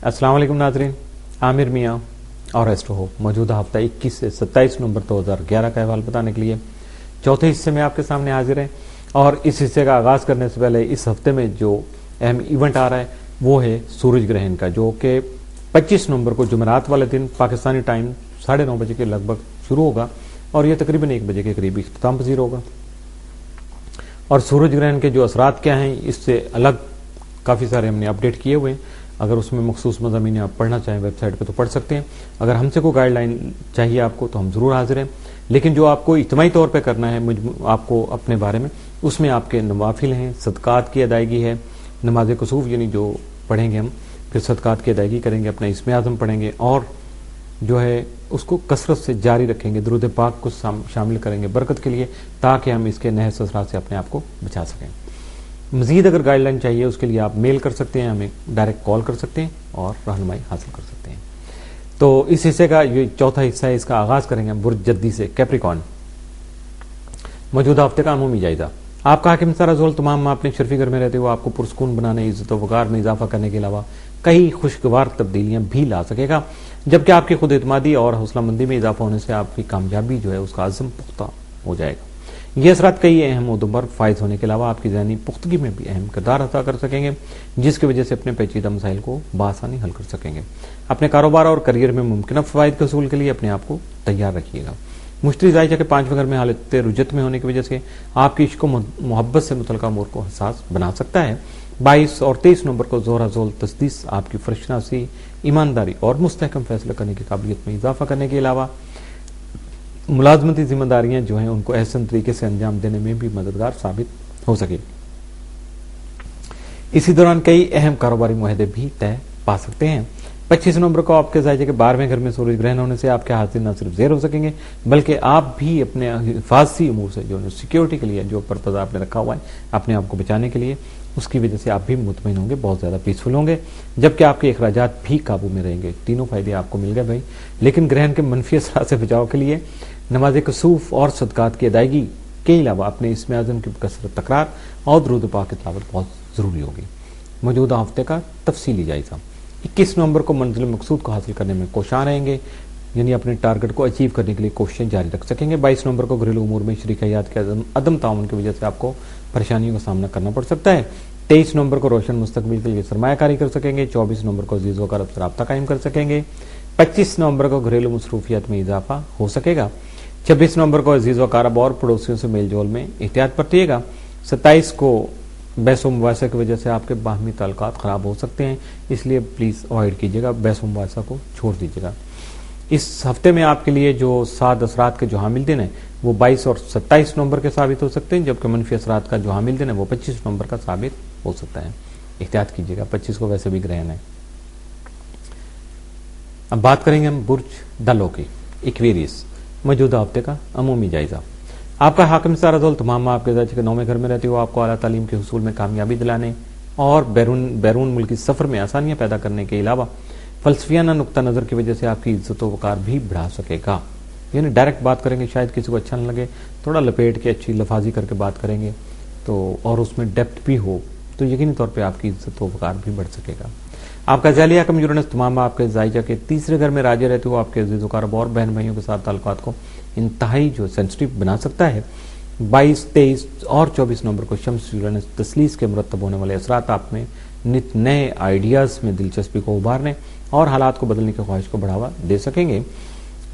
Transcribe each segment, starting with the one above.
अस्सलाम वालेकुम नाज़रीन, आमिर मियाँ और एस्ट्रो होप मौजूदा हफ्ता 21 से 27 नवंबर 2011 का अहवाल बताने के लिए चौथे हिस्से में आपके सामने हाजिर है। और इस हिस्से का आगाज़ करने से पहले इस हफ्ते में जो अहम इवेंट आ रहा है वो है सूरज ग्रहण का, जो कि 25 नवंबर को जुमेरात वाले दिन पाकिस्तानी टाइम 9:30 बजे के लगभग शुरू होगा और यह तकरीबन 1 बजे के करीब इख्तिताम पजीर होगा। और सूरज ग्रहण के जो असरात क्या हैं, इससे अलग काफ़ी सारे हमने अपडेट किए हुए हैं। अगर उसमें मखसूस मज़ामीन आप पढ़ना चाहें वेबसाइट पे तो पढ़ सकते हैं। अगर हमसे कोई गाइडलाइन चाहिए आपको तो हम ज़रूर हाजिर हैं। लेकिन जो आपको इज्तिमाई तौर पे करना है आपको अपने बारे में, उसमें आपके नवाफिल हैं, सदकात की अदायगी है, नमाज कुसूफ यानी जो पढ़ेंगे हम, फिर सदकात की अदायगी करेंगे, अपना इस्म आज़म पढ़ेंगे और जो है उसको कसरत से जारी रखेंगे, दुरूद पाक को शामिल करेंगे बरकत के लिए, ताकि हम इसके नहस असरात से अपने आप को बचा सकें। मज़ीद अगर गाइडलाइन चाहिए उसके लिए आप मेल कर सकते हैं, हमें डायरेक्ट कॉल कर सकते हैं और रहनुमाई हासिल कर सकते हैं। तो इस हिस्से का ये चौथा हिस्सा है, इसका आगाज़ करेंगे हम बुर्ज जद्दी से, कैप्रिकॉर्न। मौजूदा हफ्ते का अमूमी जायजा। आपका हाकिम सारा जोल तमाम अपने शर्फी घर में रहते हुए आपको पुरस्कून बनाने, इज्जत व वक़ार में इजाफा करने के अलावा कई खुशगवार तब्दीलियां भी ला सकेगा, जबकि आपकी खुद एतमादी और हौसलामंदी में इजाफा होने से आपकी कामयाबी जो है उसका अज़म पुख्ता हो जाएगा। ये असरात कई अहम उहदों पर फायज होने के अलावा आपकी ज़हनी पुख्तगी में भी अहम किरदार अदा कर सकेंगे, जिसकी वजह से अपने पेचीदा मसाइल को बआसानी हल कर सकेंगे। अपने कारोबार और करियर में मुमकिन फ़वाइद के हसूल के लिए अपने आप को तैयार रखिएगा। मुश्तरी ज़ायजा के 5वें घर में हालत रुजत में होने की वजह से आपकी इश्क मोहब्बत से मुतल्लिका अमूर को हसास बना सकता है। 22 और 23 नवंबर को ज़ोहरा ज़ोल तस्दीस आपकी फरशनासी, ईमानदारी और मुस्तहकम फैसला करने की काबिलियत में इजाफा करने के अलावा मुलाजमती जिम्मेदारियां जो हैं उनको एहसन तरीके से अंजाम देने में भी मददगार साबित हो सके। इसी दौरान कई अहम कारोबारी मुआहदे भी तय पा सकते हैं। 25 नवंबर को आपके ज़ायजे के 12वें घर में सूरज ग्रहण होने से आपके हासिल न सिर्फ ज़ेर हो सकेंगे, बल्कि आप भी अपने हिफाजती अमूर से जो सिक्योरिटी के लिए जो पर्पज़ आपने रखा हुआ है अपने आप को बचाने के लिए, उसकी वजह से आप भी मुतमईन होंगे, बहुत ज़्यादा पीसफुल होंगे, जबकि आपके अखराजात भी काबू में रहेंगे। तीनों फायदे आपको मिल गए भाई। लेकिन ग्रहण के मनफी असरात से बचाव के लिए नमाज कसूफ और सदकात की अदायगी के अलावा अपने इस्म आज़म की कसरत, तकरार और दुरूद पाक की तिलावत बहुत ज़रूरी होगी। मौजूदा हफ्ते का तफसीली जायजा। 21 नवंबर को मंजिल मकसूद को हासिल करने में कोशां रहेंगे, यानी अपने टारगेट को अचीव करने के लिए कोशिशें जारी रख सकेंगे। 22 नवंबर को घरेलू उमूर में शरीक हयात के अदम ताउन की वजह से आपको परेशानियों का सामना करना पड़ सकता है। 23 नवंबर को रोशन मुस्तकबिल के लिए सरमायाकारी कर सकेंगे। 24 नवंबर को अजीज़ वकार से राब्ता कायम कर सकेंगे। 25 नवंबर को घरेलू मसरूफियत में इजाफा हो सकेगा। 26 नवंबर को अजीज़ वकार और पड़ोसियों से मेल जोल में एहतियात बरतिएगा। 27 को बहस मुबासा की वजह से आपके बाहमी ताल्लुकात ख़राब हो सकते हैं, इसलिए प्लीज़ अवॉइड कीजिएगा, बहस मुबासा को छोड़ दीजिएगा। इस हफ्ते में आपके लिए जो 7 असरात के जो हामिल दिन है वो 22 और 27 नवंबर के साबित हो सकते हैं, जबकि मनफी असरात का जो हामिल दिन है वो 25 नवंबर का साबित हो सकता है। एहतियात कीजिएगा, 25 को वैसे भी ग्रहण है। अब बात करेंगे हम बुर्ज दलो की, इक्वेरियस। मौजूदा हफ्ते का अमूमी जायजा। आपका हाकिम सारा ज़ोल तमाम आपके ज़ायजे के 9वें घर में रहते हुए आपको आला तालीम के हुसूल में कामयाबी दिलाने और बैरून मुल्की सफ़र में आसानियाँ पैदा करने के अलावा फलसफियाना नुक्ता नज़र की वजह से आपकी इज्जत व वक़ार भी बढ़ा सकेगा। यानी डायरेक्ट बात करेंगे, शायद किसी को अच्छा न लगे, थोड़ा लपेट के अच्छी लफाजी करके बात करेंगे तो और उसमें डेप्थ भी हो तो यकीनी तौर पे आपकी इज्जत व वक़ार भी बढ़ सकेगा। आपका जाली हाकिम यूरेनस तमाम आपके ज़ायजा के 3रे घर में राजे रहते हुए आपके अज़ीज़ वक़ार और बहन भाइयों के साथ ताल्लुकात को इंतहाई जो सेंसिटिव बना सकता है। 22, 23 और 24 नवंबर को शम्स यूरेनस तस्लीस के मुरतब होने वाले असरात आप में नित नए आइडियाज़ में दिलचस्पी को उभारने और हालात को बदलने की ख्वाहिश को बढ़ावा दे सकेंगे,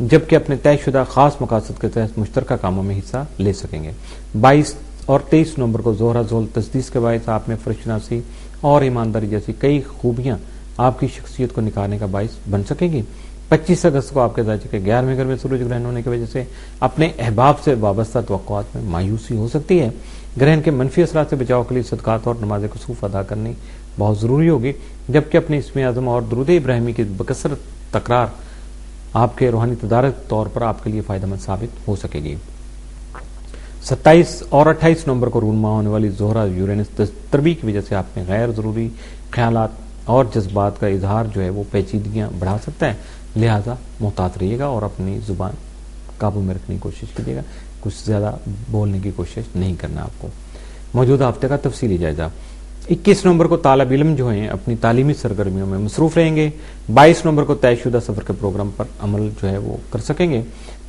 जबकि अपने तयशुदा खास मकासद के तहत मुश्तरका कामों में हिस्सा ले सकेंगे। 22 और 23 नवंबर को ज़ोहरा ज़ोल तस्दीस के बायस आप में फरशनासी और ईमानदारी जैसी कई खूबियाँ आपकी शख्सियत को निखारने का बायस बन सकेंगी। 25 अगस्त को आपके ज़ायजे के 11वें घर में सूरज ग्रहण होने की वजह से अपने अहबाब से वाबस्ता तवक्कुआत में मायूसी हो सकती है। ग्रहण के मनफी असरात से बचाव के लिए सदकात और नमाज कुसूफ अदा करनी बहुत ज़रूरी होगी, जबकि अपने इस्म आज़म और दुरूद इब्राहिमी की बकसरत तकरार आपके रूहानी तदारक तौर पर आपके लिए फ़ायदेमंद साबित हो सकेगी। 27 और 28 नवंबर को रूनमा होने वाली ज़ोहरा यूरेनस तरबी की वजह से आप में गैर ज़रूरी ख्यालात और जज्बात का इजहार जो है वो पेचीदगियाँ बढ़ा सकता है, लिहाजा मोहतात रहिएगा और अपनी ज़ुबान काबू में रखने की कोशिश कीजिएगा। कुछ ज़्यादा बोलने की कोशिश नहीं करना आपको। मौजूदा हफ्ते का तफसीली जायजा। 21 नवंबर को तालिब इल्म जो हैं अपनी तालीमी सरगर्मियों में मसरूफ रहेंगे। 22 नवंबर को तयशुदा सफर के प्रोग्राम पर अमल जो है वो कर सकेंगे।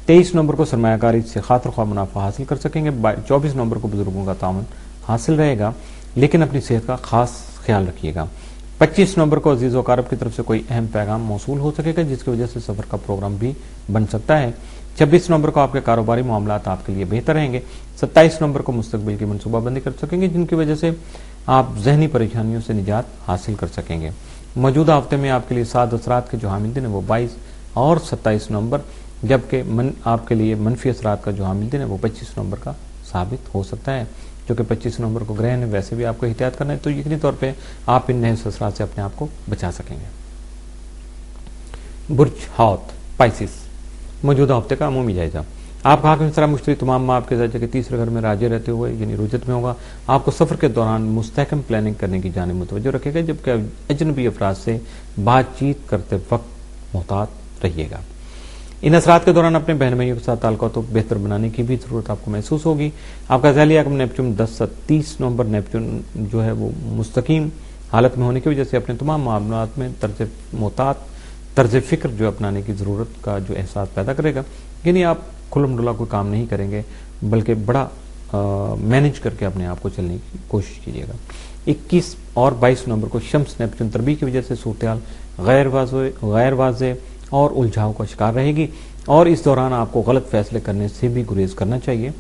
23 नवंबर को सरमायाकारी से खातिर ख्वाह मुनाफा हासिल कर सकेंगे। 24 नवंबर को बुजुर्गों का तावन हासिल रहेगा, लेकिन अपनी सेहत का खास ख्याल रखिएगा। 25 नवंबर को अजीज व कारब की तरफ से कोई अहम पैगाम मौसूल हो सकेगा, जिसकी वजह से सफर का प्रोग्राम भी बन सकता है। 26 नवंबर को आपके कारोबारी मामलात आपके लिए बेहतर रहेंगे। 27 नवंबर को मुस्तकबिल की मनसूबाबंदी कर सकेंगे, जिनकी वजह से आप जहनी परेशानियों से निजात हासिल कर सकेंगे। मौजूदा हफ्ते में आपके लिए 7 असरात के जो हामिल दिन है वो 22 और 27 नवंबर, जबकि आपके लिए मनफी असरात का जो हामिल दिन है वो 25 नवंबर का साबित हो सकता है। जो कि 25 नवंबर को ग्रहण है, वैसे भी आपको एहतियात करना है, तो यकीनी तौर पे आप इन नए असरात से अपने आप को बचा सकेंगे। बुर्ज हौत पाइसिस, मौजूदा हफ्ते का अमूमी जायजा। आपका हाकिम सरा मुश्तरी तमाम माह आपके दर्जे के तीसरे घर में राजी रहते हुए यानी रुजत में होगा। आपको सफर के दौरान मुस्तहकम प्लानिंग करने की जानिब मुतवज्जो रखेगा, जबकि अजनबी अफराद से बातचीत करते वक्त मोहतात रहिएगा। इन असरात के दौरान अपने बहन भाइयों के साथ ताल्लुकात को बेहतर बनाने की भी जरूरत आपको महसूस होगी। आपका ज़हली नेपच्यून 10 से 30 नवंबर नेपच्यून जो है वो मुस्तकीम हालत में होने की वजह से अपने तमाम मामलात में तर्ज फिक्र जो अपनाने की ज़रूरत का जो एहसास पैदा करेगा। यानी आप खुलम डुला कोई काम नहीं करेंगे, बल्कि बड़ा मैनेज करके अपने आप को चलने की कोशिश कीजिएगा। 21 और 22 नवंबर को शम्स नेपच्यून तरबी की वजह से सूरत गैर वाज़े और उलझाव का शिकार रहेगी, और इस दौरान आपको गलत फैसले करने से भी गुरेज करना चाहिए।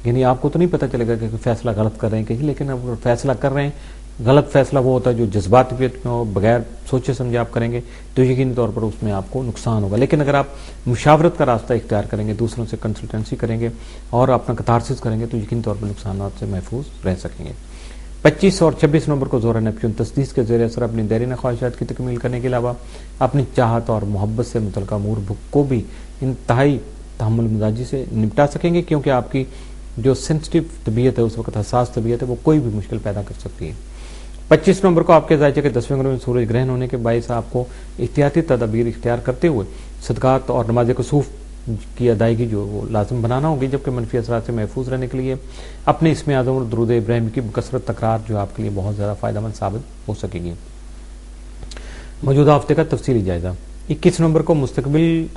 यानी आपको तो नहीं पता चलेगा कि फैसला गलत कर रहे हैं कहीं, लेकिन अगर फैसला कर रहे हैं, गलत फैसला वो होता है जो जज्बातियत में हो, बगैर सोचे समझे आप करेंगे तो यकीनी तौर पर उसमें आपको नुकसान होगा। लेकिन अगर आप मुशावरत का रास्ता इख्तियार करेंगे, दूसरों से कंसल्टेंसी करेंगे और अपना कतारसिस करेंगे, तो यकीनी तौर पर नुकसान से महफूज रह सकेंगे। 25 और 26 नवंबर को ज़ोरा नेपच्यून तस्दीस के ज़ेर असर अपनी देरीन ख्वाहिशात की तकमील करने के अलावा अपनी चाहत और मोहब्बत से मुतल्लिक़ अमूर को भी इंतहाई तहम्मुल मिजाजी से निपटा सकेंगे, क्योंकि आपकी जो सेंसिटिव तबीयत है, उस वक्त हसास तबीयत है, वो कोई भी मुश्किल पैदा कर सकती है। 25 नवंबर को आपके जायचे के 10वें घर में सूरज ग्रहण होने के बायस आपको एहतियाती तदाबीर इख्तियार करते हुए सदकात और नमाज कुसूफ की अदायगी जो वो लाजम बनाना होगी, जबकि मनफी असरात से महफूज रहने के लिए अपने इसमें आज़म और दुरूद इब्राहिम की कसरत तकरार जो आपके लिए बहुत ज़्यादा फ़ायदेमंद साबित हो सकेगी। मौजूदा हफ्ते का तफसीली जायजा। 21 नवंबर को मुस्तकबिल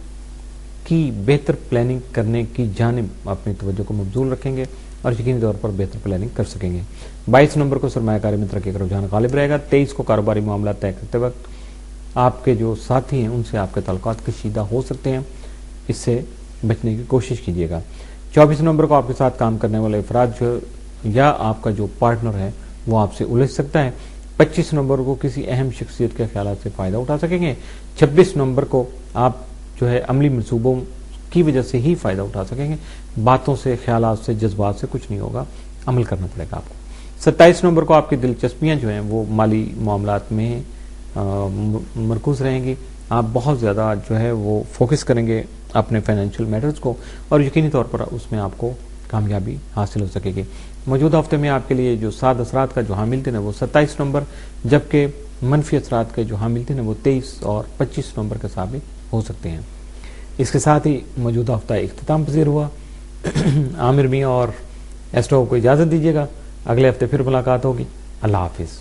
की बेहतर प्लानिंग करने की जानिब अपनी तवज्जो को मबजूल रखेंगे और यकीनी तौर पर बेहतर प्लानिंग कर सकेंगे। 22 नवंबर को सरमायाकारी में तरक्की का रुझान गालिब रहेगा। 23 को कारोबारी मामला तय करते वक्त आपके जो साथी हैं उनसे आपके ताल्लुकात कशीदा हो सकते हैं, इससे बचने की कोशिश कीजिएगा। 24 नवंबर को आपके साथ काम करने वाले अफराद जो या आपका जो पार्टनर है वो आपसे उलझ सकता है। 25 नवंबर को किसी अहम शख्सियत के ख्यालात से फ़ायदा उठा सकेंगे। 26 नवंबर को आप जो है अमली मनसूबों की वजह से ही फ़ायदा उठा सकेंगे। बातों से, ख्यालात से, जज्बात से कुछ नहीं होगा, अमल करना पड़ेगा आपको। 27 नवंबर को आपकी दिलचस्पियाँ जो हैं वो माली मामलात में मरकूज़ रहेंगी। आप बहुत ज़्यादा जो है वो फोकस करेंगे अपने फाइनेंशियल मैटर्स को और यकीनी तौर पर उसमें आपको कामयाबी हासिल हो सकेगी। मौजूदा हफ्ते में आपके लिए जो 7 असरात का जो हामिल दिन है वो 27 नवंबर, जबकि मनफी असरात के जो हामिल दिन है वो 23 और 25 नवंबर के साबित हो सकते हैं। इसके साथ ही मौजूदा हफ्ता इख्तिताम पज़ीर हुआ। आमिर मियां और एस्ट्रो को इजाज़त दीजिएगा, अगले हफ्ते फिर मुलाकात होगी। अल्लाह हाफिज़।